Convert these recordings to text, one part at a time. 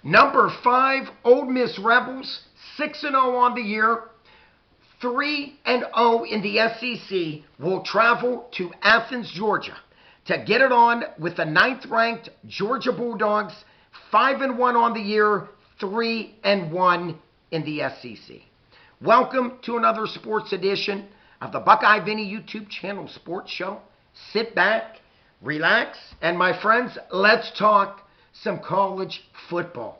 Number 5, Ole Miss Rebels, 6-0 on the year, 3-0 in the SEC, will travel to Athens, Georgia to get it on with the 9th-ranked Georgia Bulldogs, 5-1 on the year, 3-1 in the SEC. Welcome to another sports edition of the Buckeye Vinny YouTube channel sports show. Sit back, relax, and my friends, let's talk some college football.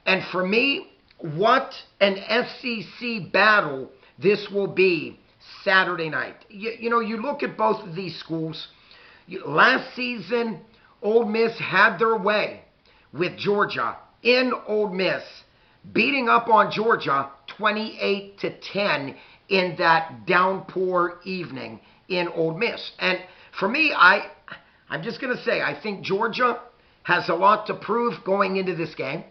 And for me, what an SEC battle this will be Saturday night. You look at both of these schools. Last season, Ole Miss had their way with Georgia in Ole Miss, beating up on Georgia 28-10 in that downpour evening in Ole Miss. And for me, I'm just going to say, I think Georgia has a lot to prove going into this game.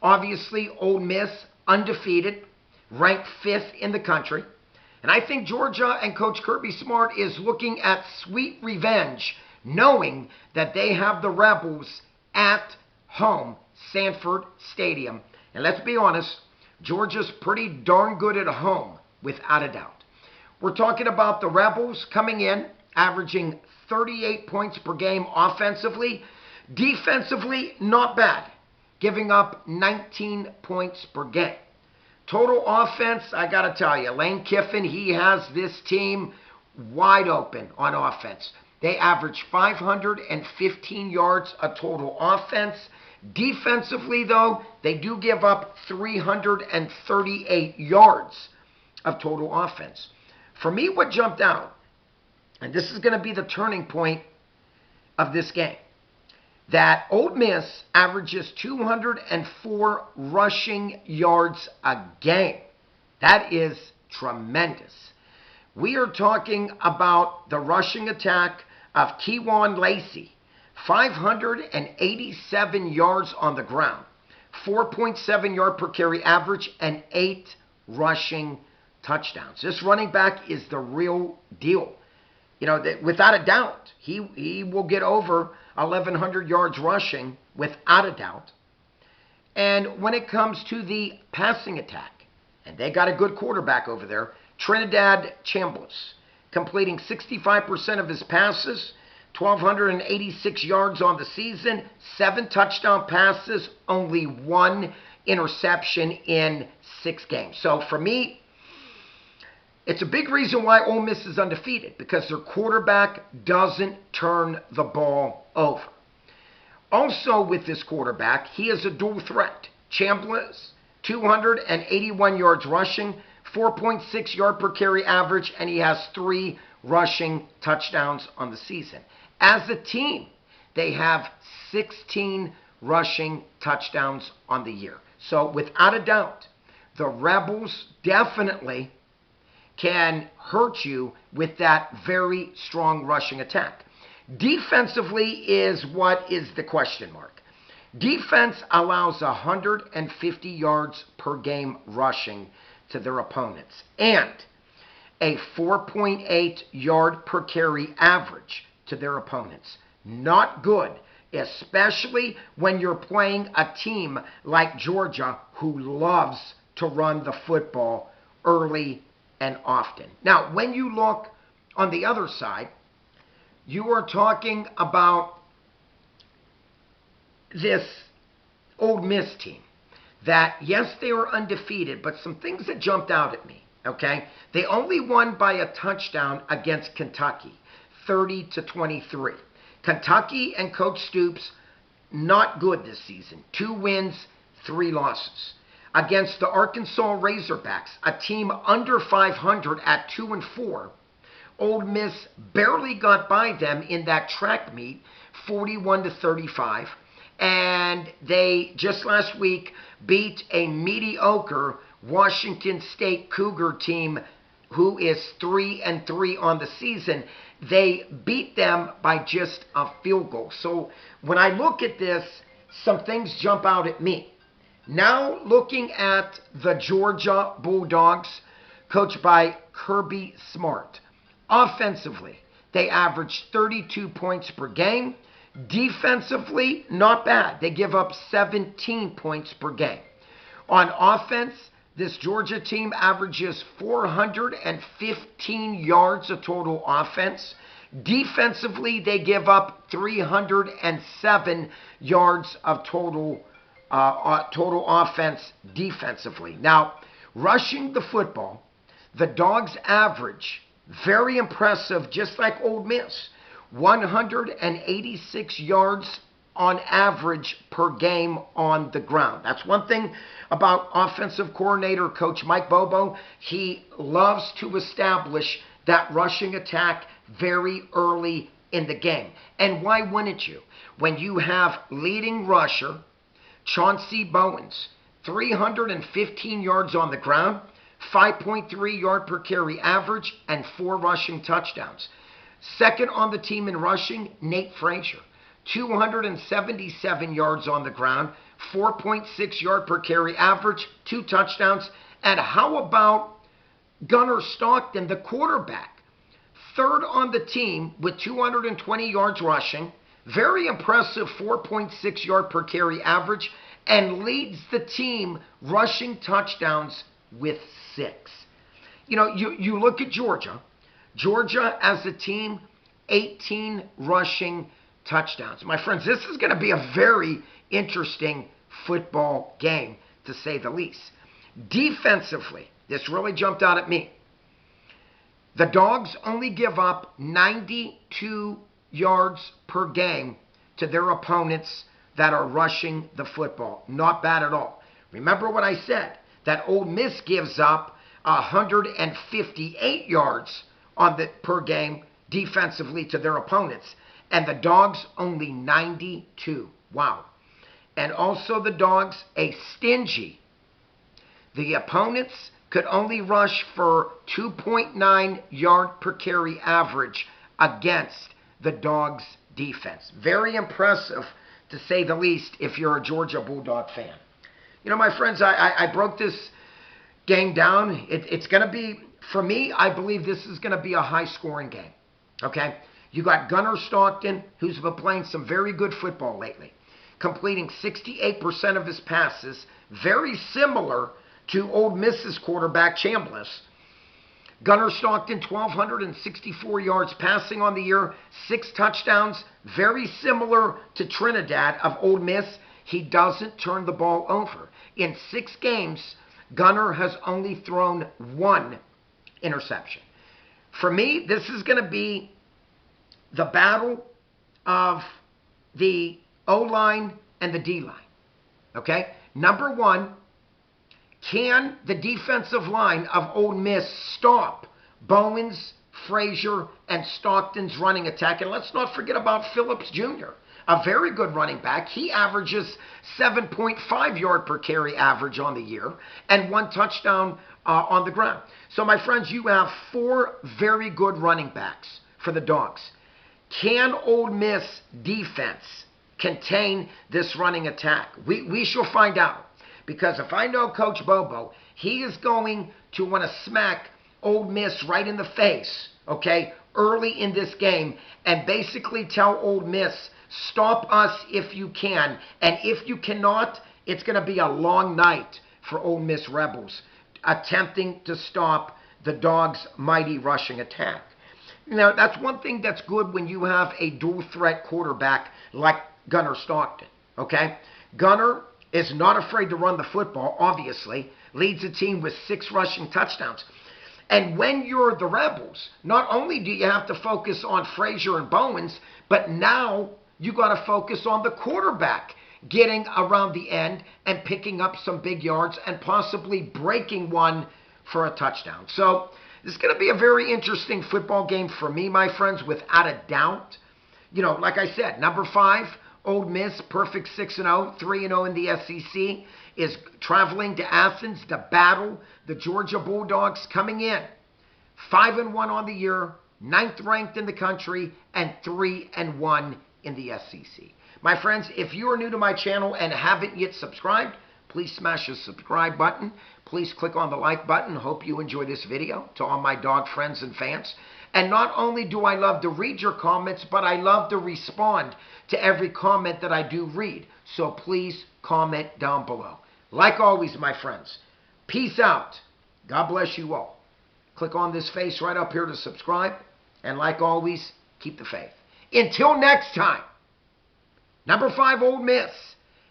Obviously, Ole Miss, undefeated, ranked 5th in the country. And I think Georgia and Coach Kirby Smart is looking at sweet revenge, knowing that they have the Rebels at home, Sanford Stadium. And let's be honest, Georgia's pretty darn good at home, without a doubt. We're talking about the Rebels coming in, averaging 38 points per game offensively. Defensively, not bad, giving up 19 points per game. Total offense, I got to tell you, Lane Kiffin, he has this team wide open on offense. They average 515 yards of total offense. Defensively, though, they do give up 338 yards of total offense. For me, what jumped out, and this is going to be the turning point of this game, that Ole Miss averages 204 rushing yards a game. That is tremendous. We are talking about the rushing attack of Kewan Lacey, 587 yards on the ground, 4.7 yard per carry average, and 8 rushing touchdowns. This running back is the real deal. Without a doubt, he will get over 1,100 yards rushing, without a doubt. And when it comes to the passing attack, and they got a good quarterback over there, Trinidad Chambliss, completing 65% of his passes, 1,286 yards on the season, 7 touchdown passes, only 1 interception in 6 games. So for me, it's a big reason why Ole Miss is undefeated, because their quarterback doesn't turn the ball over. Also with this quarterback, he is a dual threat. Chambliss, 281 yards rushing, 4.6 yard per carry average, and he has 3 rushing touchdowns on the season. As a team, they have 16 rushing touchdowns on the year. So without a doubt, the Rebels definitely can hurt you with that very strong rushing attack. Defensively is what is the question mark. Defense allows 150 yards per game rushing to their opponents and a 4.8 yard per carry average to their opponents. Not good, especially when you're playing a team like Georgia who loves to run the football early and often. Now, when you look on the other side, you are talking about this Ole Miss team that, yes, they were undefeated, but some things that jumped out at me, okay? They only won by a touchdown against Kentucky, 30-23. Kentucky and Coach Stoops, not good this season. 2 wins, 3 losses. Against the Arkansas Razorbacks, a team under 500 at 2-4, Ole Miss barely got by them in that track meet, 41-35. And they, just last week, beat a mediocre Washington State Cougar team who is 3-3 on the season. They beat them by just a field goal. So when I look at this, some things jump out at me. Now looking at the Georgia Bulldogs, coached by Kirby Smart. Offensively, they averaged 32 points per game, Defensively, not bad. They give up 17 points per game. On offense, this Georgia team averages 415 yards of total offense. Defensively, they give up 307 yards of total offense defensively. Now, rushing the football, the Dogs average, very impressive, just like Ole Miss, 186 yards on average per game on the ground. That's one thing about offensive coordinator Coach Mike Bobo. He loves to establish that rushing attack very early in the game. And why wouldn't you? When you have leading rusher Chauncey Bowens, 315 yards on the ground, 5.3 yard per carry average, and 4 rushing touchdowns. Second on the team in rushing, Nate Frazier, 277 yards on the ground, 4.6 yard per carry average, 2 touchdowns. And how about Gunnar Stockton, the quarterback? Third on the team with 220 yards rushing, very impressive 4.6 yard per carry average, and leads the team rushing touchdowns with 6. You know, you look at Georgia. Georgia as a team, 18 rushing touchdowns. My friends, this is going to be a very interesting football game, to say the least. Defensively, this really jumped out at me. The Dogs only give up 92 yards per game to their opponents that are rushing the football. Not bad at all. Remember what I said, that Ole Miss gives up 158 yards per game defensively to their opponents, and the Dogs only 92. Wow. And also the Dogs, a stingy. The opponents could only rush for 2.9 yard per carry average against the Dogs defense. Very impressive, to say the least, if you're a Georgia Bulldog fan. You know, my friends, I broke this game down. It's going to be, for me, I believe this is going to be a high-scoring game. Okay? You got Gunnar Stockton, who's been playing some very good football lately, completing 68% of his passes, very similar to Ole Miss's quarterback, Chambliss. Gunnar Stockton, 1,264 yards passing on the year, 6 touchdowns, very similar to Trinidad of Ole Miss. He doesn't turn the ball over. In 6 games, Gunnar has only thrown 1 interception. For me, this is going to be the battle of the O-line and the D-line. Okay? Number 1, can the defensive line of Ole Miss stop Bowens, Frazier, and Stockton's running attack? And let's not forget about Phillips Jr., a very good running back. He averages 7.5 yard per carry average on the year and 1 touchdown on the ground. So, my friends, you have 4 very good running backs for the Dogs. Can Ole Miss defense contain this running attack? We shall find out. Because if I know Coach Bobo, he is going to want to smack Ole Miss right in the face, okay, early in this game, and basically tell Ole Miss, stop us if you can. And if you cannot, it's going to be a long night for Ole Miss Rebels attempting to stop the Dogs' mighty rushing attack. Now, that's one thing that's good when you have a dual-threat quarterback like Gunnar Stockton, okay? Gunnar is not afraid to run the football, obviously, leads the team with 6 rushing touchdowns. And when you're the Rebels, not only do you have to focus on Frazier and Bowens, but now you got to focus on the quarterback getting around the end and picking up some big yards and possibly breaking one for a touchdown. So this is going to be a very interesting football game for me, my friends, without a doubt. You know, like I said, number 5, Ole Miss, perfect 6-0, 3-0 in the SEC, is traveling to Athens to battle the Georgia Bulldogs, coming in 5-1 on the year, 9th ranked in the country, and 3-1 in the SEC. My friends, if you are new to my channel and haven't yet subscribed, please smash the subscribe button. Please click on the like button. Hope you enjoy this video. To all my dog friends and fans. And not only do I love to read your comments, but I love to respond to every comment that I do read. So please comment down below. Like always, my friends, peace out. God bless you all. Click on this face right up here to subscribe. And like always, keep the faith. Until next time, number 5, Ole Miss.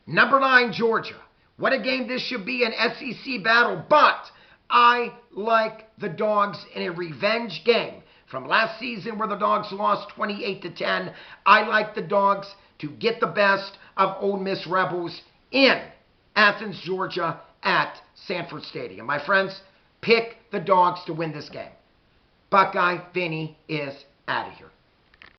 Number 9, Georgia. What a game this should be, an SEC battle. But I like the Dogs in a revenge game. From last season where the Dogs lost 28-10, I like the Dogs to get the best of Ole Miss Rebels in Athens, Georgia at Sanford Stadium. My friends, pick the Dogs to win this game. Buckeye Vinny is out of here.